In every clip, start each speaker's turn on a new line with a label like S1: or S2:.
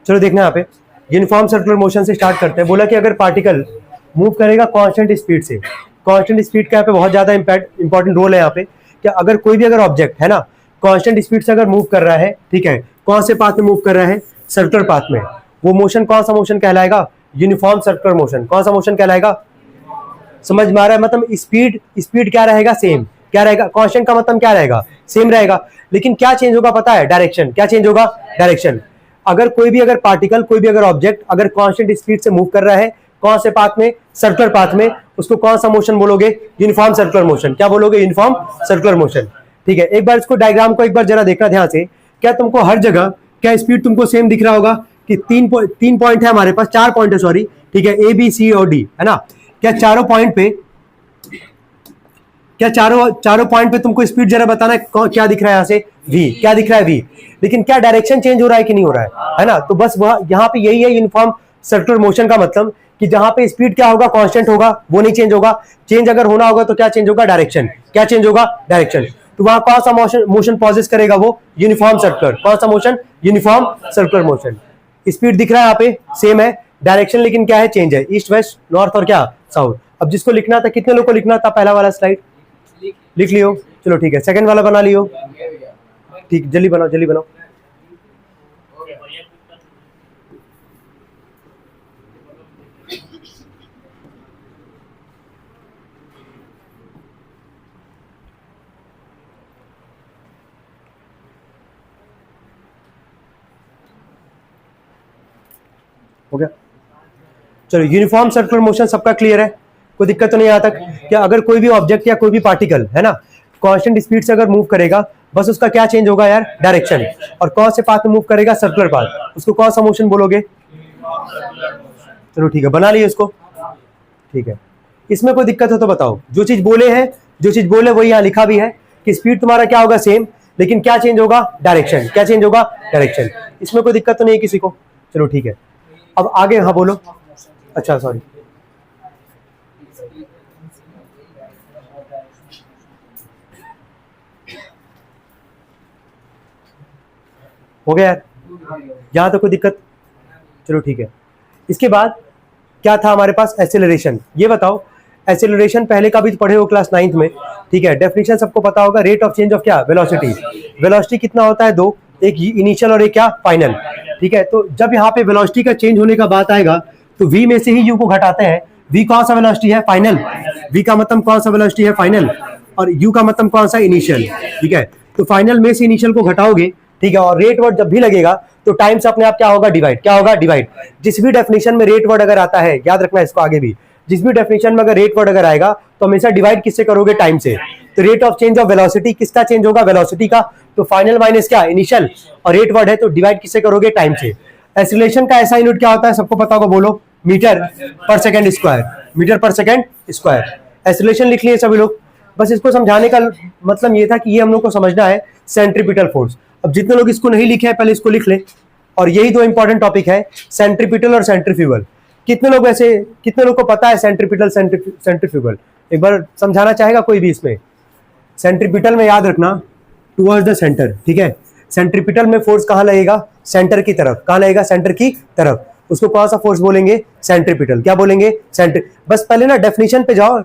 S1: चलो देखना यहाँ पे, यूनिफॉर्म सर्कुलर मोशन से स्टार्ट करते हैं। बोला कि अगर पार्टिकल मूव करेगा कांस्टेंट स्पीड से, कांस्टेंट स्पीड का यहाँ पे बहुत ज्यादा इंपॉर्टेंट रोल है यहाँ पे, कि अगर कोई भी अगर ऑब्जेक्ट है ना कांस्टेंट स्पीड से अगर मूव कर रहा है, ठीक है, कौन से पाथ में मूव कर रहा है, सर्कुलर पाथ में, वो मोशन कौन सा मोशन कहलाएगा, यूनिफॉर्म सर्कुलर मोशन। कौन सा मोशन कहलाएगा, समझ में आ रहा है? मतलब स्पीड स्पीड क्या रहेगा, सेम। क्या रहेगा, कांस्टेंट का मतलब क्या रहेगा, सेम रहेगा, लेकिन क्या चेंज होगा पता है, डायरेक्शन। क्या चेंज होगा, डायरेक्शन। अगर कोई भी अगर पार्टिकल, कोई भी अगर ऑब्जेक्ट अगर कांस्टेंट स्पीड से मूव कर रहा है, कौन से पाथ में, सर्कुलर पाथ में, उसको कौन सा मोशन बोलोगे, यूनिफॉर्म सर्कुलर मोशन। क्या बोलोगे, यूनिफॉर्म सर्कुलर मोशन। ठीक है, एक बार इसको डायग्राम को एक बार जरा देखना ध्यान से। क्या तुमको हर जगह क्या स्पीड तुमको सेम दिख रहा होगा कि तीन पॉइंट है हमारे पास, 4 पॉइंट है सॉरी, ठीक है, ए बी सी और डी, है ना। क्या चारों पॉइंट पे, क्या चारों पॉइंट पे तुमको स्पीड जरा बताना है, क्या दिख रहा है यहाँ से, v। क्या दिख रहा है, v। लेकिन क्या डायरेक्शन चेंज हो रहा है कि नहीं हो रहा है ना। तो बस वह यहाँ पे यही है यूनिफॉर्म सर्कुलर मोशन का मतलब, कि जहां पे स्पीड क्या होगा, कांस्टेंट होगा, वो नहीं चेंज होगा। चेंज अगर होना होगा तो क्या चेंज होगा, डायरेक्शन। क्या चेंज होगा, डायरेक्शन। तो वहां कौन सा मोशन पॉजेस करेगा, वो यूनिफॉर्म सर्कुलर। कौन सा motion, uniform circular motion. Speed दिख रहा है यहाँ पे सेम है, डायरेक्शन लेकिन क्या है, चेंज है, ईस्ट वेस्ट नॉर्थ और क्या साउथ। अब जिसको लिखना था, कितने लोग को लिखना था पहला वाला स्लाइड, लिख लियो, चलो ठीक है। सेकंड वाला बना लियो, ठीक, जल्दी बनाओ जल्दी बनाओ। हो गया, चलो। यूनिफॉर्म सर्कुलर मोशन सबका क्लियर है, कोई दिक्कत तो नहीं यहाँ तक। कि अगर कोई भी ऑब्जेक्ट या कोई भी पार्टिकल है ना कांस्टेंट स्पीड से अगर मूव करेगा, बस उसका क्या चेंज होगा यार, डायरेक्शन। और कौन से पाथ में मूव करेगा, सर्कुलर पाथ, उसको कौन सा मोशन बोलोगे। चलो ठीक है, बना लिए इसको, ठीक है। इसमें कोई दिक्कत हो तो बताओ। जो चीज बोले वही यहाँ लिखा भी है, कि स्पीड तुम्हारा क्या होगा, सेम, लेकिन क्या चेंज होगा, डायरेक्शन। क्या चेंज होगा, डायरेक्शन। इसमें कोई दिक्कत तो नहीं है किसी को, चलो ठीक है। अब आगे, हाँ बोलो, अच्छा सॉरी, हो गया यार, यहां तो कोई दिक्कत, चलो ठीक है। इसके बाद क्या था हमारे पास, एक्सेलरेशन। ये बताओ, एक्सेलरेशन पहले का भी पढ़े हो क्लास 9th में, ठीक है। डेफिनेशन सबको पता होगा, रेट ऑफ चेंज ऑफ क्या, वेलोसिटी। वेलोसिटी कितना होता है, 2, एक इनिशियल और एक क्या, फाइनल, ठीक है। तो जब यहाँ पे वेलोसिटी का चेंज होने का बात आएगा, तो v में से ही u को घटाते हैं। v कौन सा वेलोसिटी है, फाइनल। v का मतलब कौन सा वेलोसिटी है, फाइनल, और u का मतलब कौन सा, इनिशियल, ठीक है। तो फाइनल में से इनिशियल को घटाओगे, ठीक है, और रेट वर्ड जब भी लगेगा तो टाइम से अपने आप क्या होगा, डिवाइड। क्या होगा, डिवाइड। जिस भी डेफिनेशन में रेट वर्ड अगर आता है, याद रखना इसको आगे भी, जिस भी डेफिनेशन में अगर रेट वर्ड अगर आएगा तो हमेशा डिवाइड किससे करोगे, टाइम से। तो rate of change of velocity किसका चेंज होगा, वेलोसिटी का। तो फाइनल माइनस क्या, इनिशियल, और रेट वर्ड है तो डिवाइड किससे करोगे, टाइम से। एक्सीलरेशन का ऐसा यूनिट क्या होता है, सबको पता होगा, बोलो, मीटर पर सेकंड स्क्वायर। मीटर पर सेकंड स्क्वायर। एक्सीलरेशन लिख लिए सभी लोग। बस इसको समझाने का मतलब ये था कि ये हम लोग को समझना है सेंट्रीपिटल फोर्स। अब जितने लोग इसको नहीं लिखे हैं पहले इसको लिख ले। और यही 2 इंपॉर्टेंट टॉपिक है, सेंट्रीपिटल और सेंट्रीफ्यूगल। कितने लोग को पता है सेंट्रीपिटल सेंट्रीफ्यूगल, एक बार समझाना चाहेगा कोई भी इसमें। सेंट्रीपिटल में याद रखना, टुवर्ड्स द सेंटर, ठीक है। सेंट्रीपिटल में फोर्स कहां लगेगा, सेंटर की तरफ। कहां लगेगा, सेंटर की तरफ। उसको कौन सा फोर्स बोलेंगे, सेंट्रीपिटल। क्या बोलेंगे, सेंट्री। बस पहले ना डेफिनेशन पे जाओ,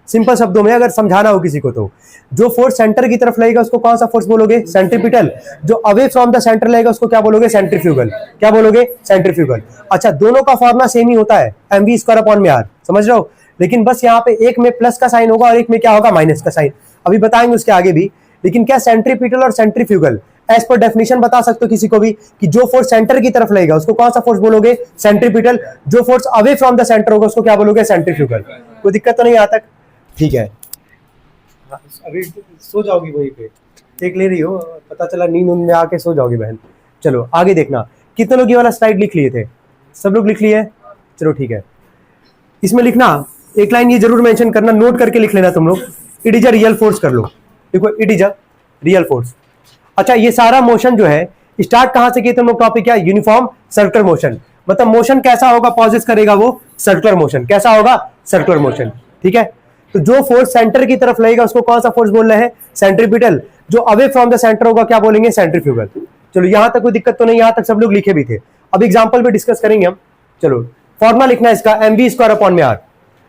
S1: सिंपल शब्दों में अगर समझाना हो किसी को तो। जो फोर्स सेंटर की तरफ लगेगा उसको कौन सा फोर्स बोलोगे, सेंट्रीपिटल। जो अवे फ्रॉम द सेंटर लगेगा उसको क्या बोलोगे, सेंट्रीफ्यूगल। क्या बोलोगे, सेंट्रीफ्यूगल। अच्छा, दोनों का फॉर्मुला सेम ही होता है, mv²/r, समझ रहे हो। लेकिन बस यहाँ पे एक में प्लस का साइन होगा और एक में क्या होगा, माइनस का साइन। अभी बताएंगे उसके आगे भी। लेकिन क्या सेंट्रीपिटल और सेंट्रीफ्यूगल, एज पर डेफिनेशन बता सकते हो किसी को भी, कि जो फोर्स सेंटर की तरफ लगेगा उसको कौन सा फोर्स बोलोगे, सेंट्रीपिटल। जो force away from the centre होगा उसको क्या बोलोगे, सेंट्रीफ्यूगल। कोई दिक्कत तो नहीं यहाँ तक, ठीक है। अभी सो जाओगी वहीं पे, देख ले रही हो, पता चला नींद में आके सो जाओगी बहन। चलो आगे देखना, कितने लोग ये वाला स्लाइड लिख लिए थे, सब लोग लिख लिए, चलो ठीक है। इसमें लिखना एक लाइन ये जरूर मेंशन करना, नोट करके लिख लेना तुम लोग, it is a real force कर लो। देखो, it is a real force. अच्छा, ये सारा मोशन जो है स्टार्ट कहां से किए तुम लोग, टॉपिक क्या, यूनिफॉर्म सर्कुलर मोशन। मतलब मोशन कैसा होगा, पॉजेस करेगा वो सर्कुलर मोशन। कैसा होगा, सर्कुलर मोशन, ठीक है। तो जो फोर्स सेंटर की तरफ लगेगा उसको कौन सा फोर्स बोल रहे हैं, सेंट्रीपिटल। जो अवे फ्रॉम द सेंटर होगा क्या बोलेंगे, सेंट्रीफ्यूगल। चलो यहां तक कोई दिक्कत तो नहीं, यहां तक सब लोग लिखे भी थे। अब एग्जांपल पे डिस्कस करेंगे हम। चलो फॉर्मूला लिखना है इसका, mv स्क्वायर अपॉन में r।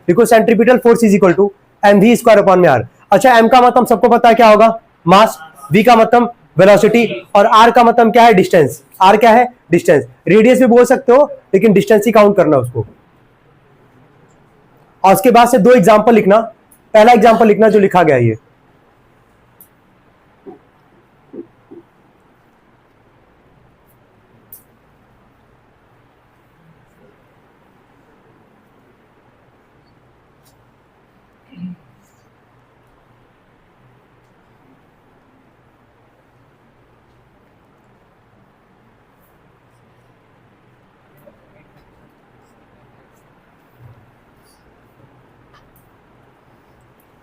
S1: देखो centripetal force is equal to mv square upon में r। अच्छा m का मतलब सबको पता है क्या होगा, मास, v का मतलब वेलोसिटी, और r का मतलब क्या है, डिस्टेंस। r क्या है, डिस्टेंस। रेडियस भी बोल सकते हो लेकिन डिस्टेंस ही काउंट करना उसको। और उसके बाद से दो एग्जांपल लिखना। पहला एग्जांपल लिखना जो लिखा गया ये,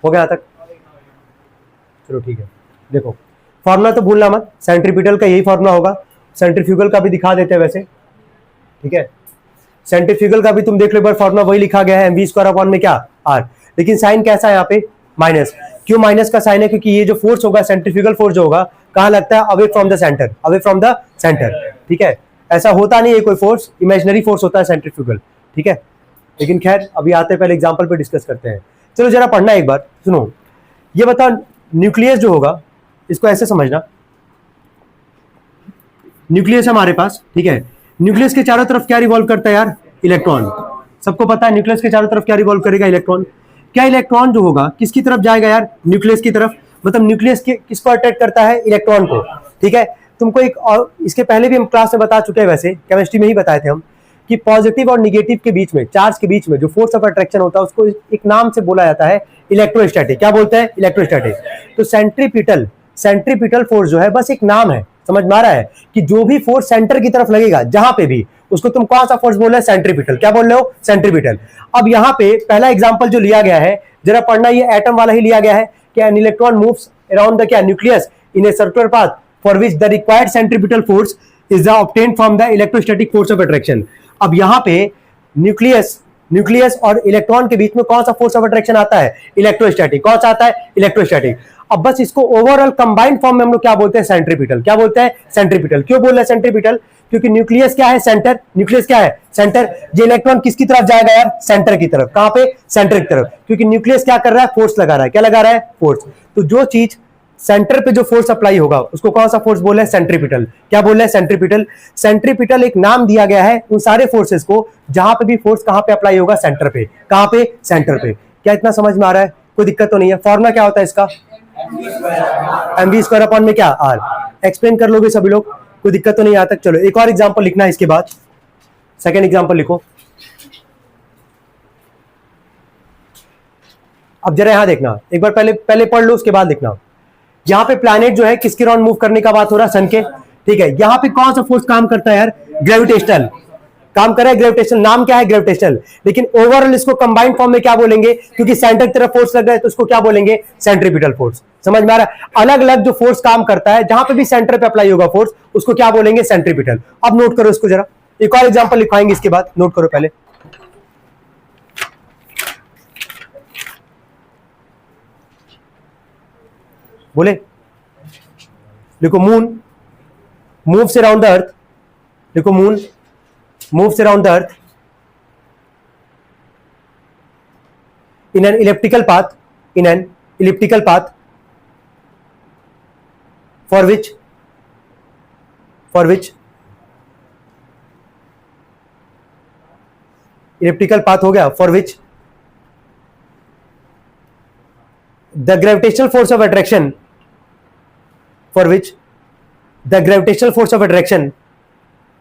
S1: हो गया तक? चलो ठीक है। देखो फॉर्मूला तो भूलना मत, सेंट्रीपिटल का यही फॉर्मूला होगा, सेंट्रीफ्यूगल का भी दिखा देते हैं वैसे, ठीक है। सेंट्रीफ्यूगल का भी तुम देख लो एक बार, फॉर्मूला वही लिखा गया है, mv स्क्वायर अपॉन में क्या, r। लेकिन साइन कैसा है यहाँ पे, माइनस। क्यों माइनस का साइन है, क्योंकि ये जो फोर्स होगा, सेंट्रीफ्यूगल फोर्स जो होगा, कहाँ लगता है, away from the centre, away from the centre, ठीक है। ऐसा होता नहीं है कोई फोर्स, इमेजिनरी फोर्स होता है सेंट्रीफ्यूगल, ठीक है। लेकिन खैर अभी आते हैं, पहले एग्जाम्पल पे डिस्कस करते हैं। चलो जरा पढ़ना एक बार, सुनो। ये बताओ न्यूक्लियस जो होगा, इसको ऐसे समझना, न्यूक्लियस हमारे पास, ठीक है। न्यूक्लियस के चारों तरफ क्या रिवॉल्व करता है यार, इलेक्ट्रॉन। सबको पता है न्यूक्लियस के चारों तरफ क्या रिवॉल्व करेगा, इलेक्ट्रॉन। क्या इलेक्ट्रॉन जो होगा किसकी तरफ जाएगा यार, न्यूक्लियस की तरफ। मतलब न्यूक्लियस किसको अट्रैक्ट करता है, इलेक्ट्रॉन को, ठीक है। तुमको एक और इसके पहले भी हम क्लास में बता चुके हैं, वैसे केमिस्ट्री में ही बताए थे हम, कि पॉजिटिव और निगेटिव के बीच में, चार्ज के बीच में जो फोर्स ऑफ अट्रैक्शन होता है, उसको एक नाम से बोला जाता है इलेक्ट्रोस्टैटिक। क्या बोलते हैं, इलेक्ट्रोस्टैटिक। तो सेंट्रीपिटल फोर्स जो है बस एक नाम है, समझ में आ रहा है, कि जो भी फोर्स सेंटर की तरफ लगेगा जहां पे भी, उसको तुम कौन सा फोर्स बोल रहे हो, सेंट्रीपिटल। क्या बोल रहे हो, सेंट्रीपिटल। अब यहाँ पे पहला एग्जांपल जो लिया गया है, जरा पढ़ना, ये एटम वाला ही लिया गया है कि an electron moves around the क्या, nucleus in a circular path for which the required centripetal force is obtained from the electrostatic force of attraction. अब यहाँ पे न्यूक्लियस और इलेक्ट्रॉन के बीच में कौन सा फोर्स ऑफ अट्रैक्शन आता है, इलेक्ट्रोस्टैटिक। कौन सा आता है, इलेक्ट्रोस्टैटिक। अब बस इसको ओवरऑल कंबाइंड फॉर्म में हम लोग क्या बोलते हैं, सेंट्रीपिटल। क्या बोलते हैं, सेंट्रीपिटल। क्यों बोल रहे हैं सेंट्रीपिटल, क्योंकि न्यूक्लियस क्या है, सेंटर। न्यूक्लियस क्या है, सेंटर। ये इलेक्ट्रॉन किसकी तरफ जाएगा यार, सेंटर की तरफ। कहां पे, सेंटर की तरफ, क्योंकि न्यूक्लियस क्या कर रहा है, फोर्स लगा रहा है। क्या लगा रहा है, फोर्स। तो जो चीज सेंटर पे जो फोर्स अप्लाई होगा उसको कौन सा फोर्स बोले, सेंट्रीपिटल। क्या बोल रहे हैं, सेंट्रीपिटल। सेंट्रीपिटल एक नाम दिया गया है उन सारे फोर्सेस को जहां पे भी फोर्स कहां पे अप्लाई होगा, सेंटर पे। कहां पे, सेंटर पे। क्या इतना समझ में आ रहा है, कोई दिक्कत तो नहीं है। फॉर्मूला क्या होता है इसका, mv स्क्वायर अपॉन में क्या, r। एक्सप्लेन कर लोगे सभी लोग, कोई दिक्कत तो नहीं आता। चलो एक और एग्जांपल लिखना है इसके बाद, सेकंड एग्जांपल लिखो। अब जरा यहां देखना एक बार, पहले पढ़ लो उसके बाद लिखना। यहाँ पे प्लैनेट जो है किसके राउंड मूव करने का बात हो रहा है, सन के, ठीक है। यहाँ पे कौन सा फोर्स काम करता है यार, ग्रेविटेशनल काम कर रहा है, ग्रेविटेशनल। नाम क्या है, ग्रेविटेशनल। लेकिन ओवरऑल इसको कंबाइंड फॉर्म में क्या बोलेंगे, क्योंकि सेंटर की तरफ फोर्स लग रहा है तो उसको क्या बोलेंगे, सेंट्रीपिटल फोर्स। समझ में आ रहा है, अलग अलग जो फोर्स काम करता है, जहां पे भी सेंटर पे अप्लाई होगा फोर्स, उसको क्या बोलेंगे, सेंट्रीपिटल। अब नोट करो इसको जरा, एक और एग्जाम्पल लिखवाएंगे इसके बाद, नोट करो पहले। बोले देखो, moon moves around the earth. देखो moon moves around the earth in an elliptical path for which elliptical path हो गया, for which the gravitational force of attraction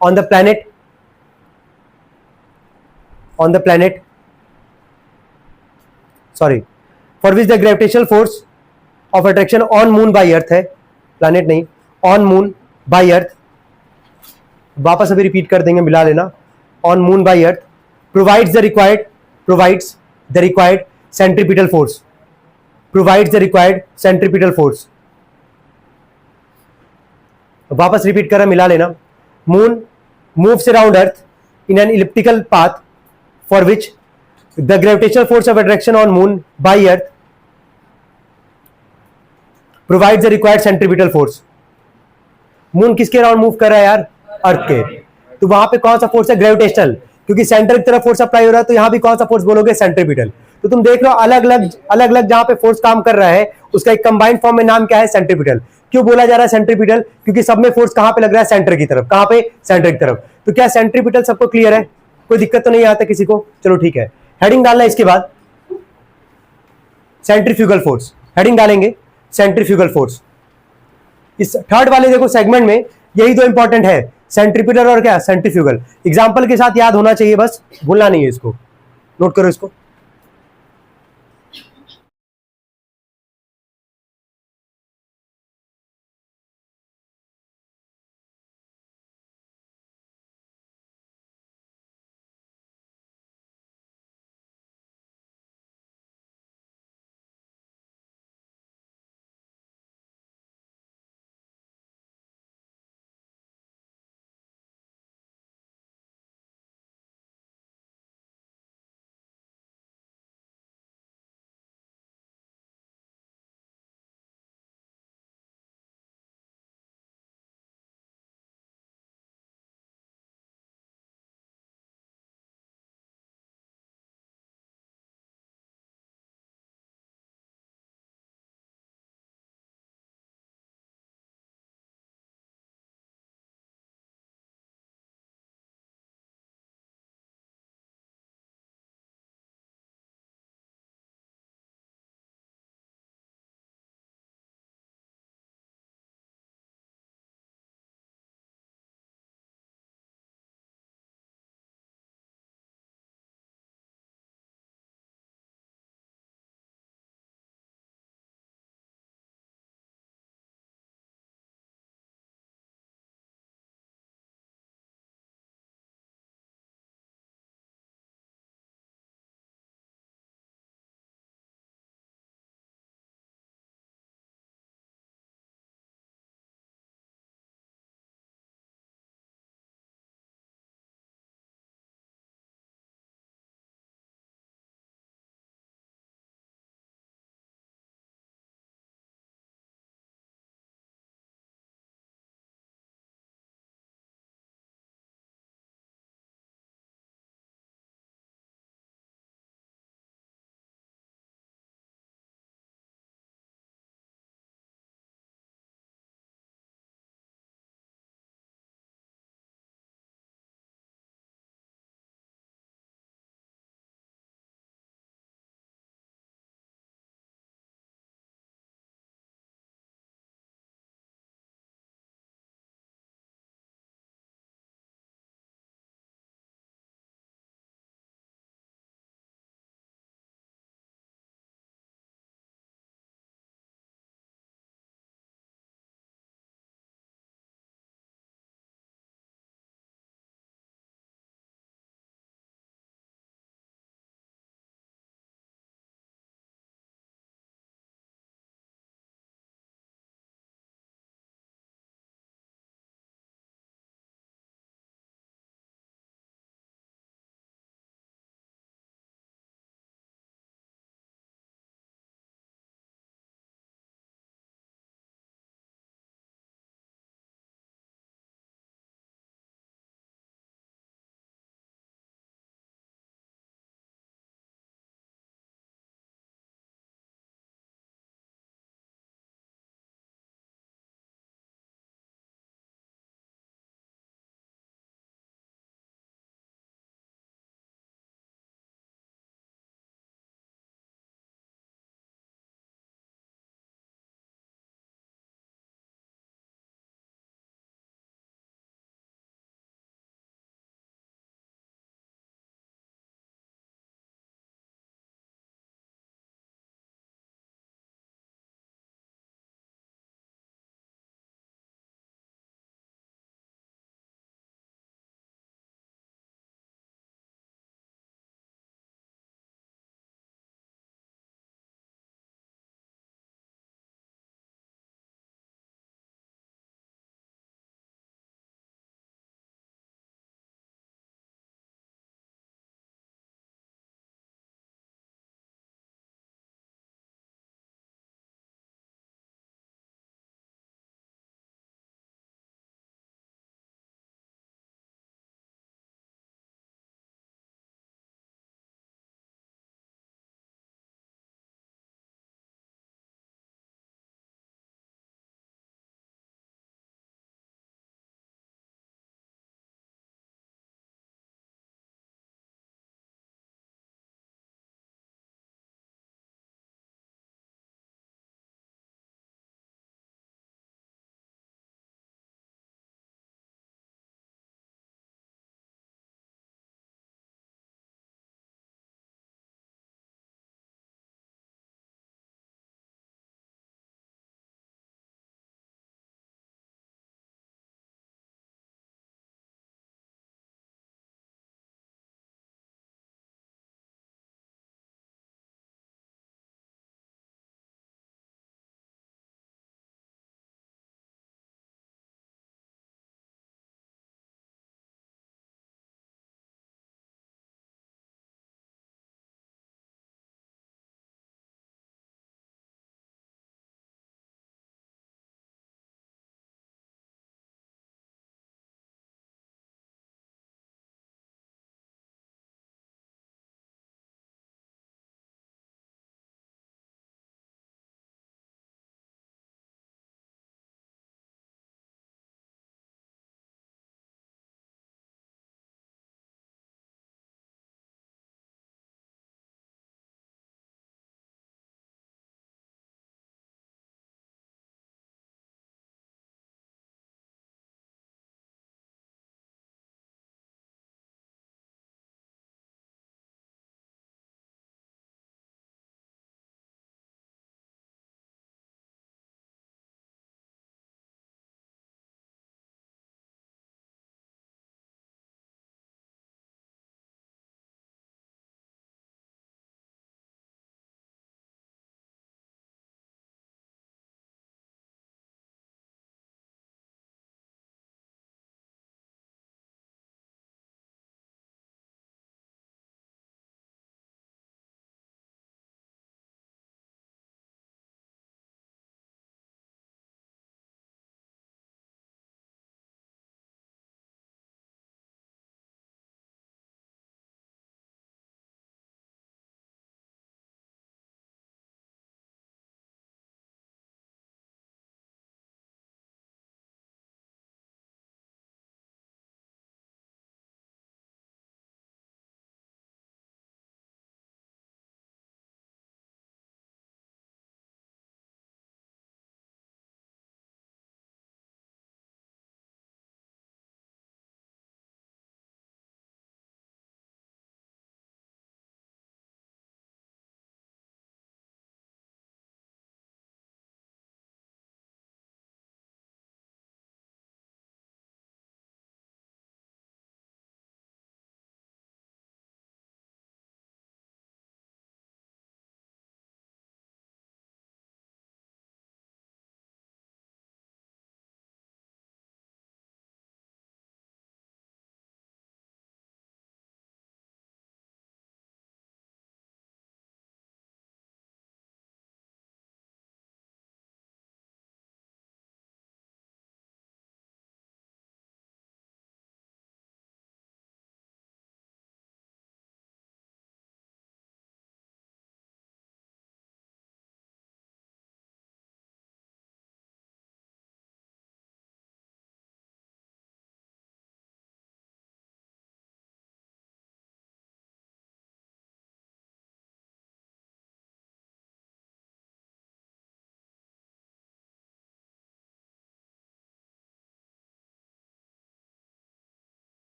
S1: on the planet for which the gravitational force of attraction on moon by earth है, planet नहीं, on moon by earth, वापस अभी repeat कर देंगे, मिला लेना। on moon by earth provides the required centripetal force, वापस repeat कर रहा, मिला लेना। moon moves around earth in an elliptical path for which the gravitational force of attraction on moon by earth provides the required centripetal force। Moon किसके around move कर रहा है यार, अर्थ के। तो वहां पे कौन सा फोर्स है, ग्रेविटेशनल, क्योंकि सेंटर की तरफ फोर्स अप्लाई हो रहा है, तो यहां भी कौन सा फोर्स बोलोगे, सेंट्रीपिटल। तो तुम देख लो अलग अलग जहां पे फोर्स काम कर रहा है उसका एक कंबाइंड फॉर्म में नाम क्या है, सेंट्रीपिटल। क्यों बोला जा रहा है सेंट्रीपिटल, क्योंकि सब में फोर्स कहां पे लग रहा है, सेंटर की तरफ। कहां पे, सेंटर की तरफ। तो क्या सेंट्रीपिटल सबको क्लियर है, कोई दिक्कत तो नहीं आता किसी को, चलो ठीक है। हेडिंग डालना इसके बाद सेंट्रीफ्यूगल फोर्स, हेडिंग डालेंगे सेंट्रीफ्यूगल फोर्स। इस थर्ड वाले देखो सेगमेंट में यही दो इंपॉर्टेंट है, सेंट्रीपिटल और क्या, सेंट्रीफ्यूगल। एग्जांपल के साथ याद होना चाहिए, बस भूलना नहीं है इसको, नोट करो इसको।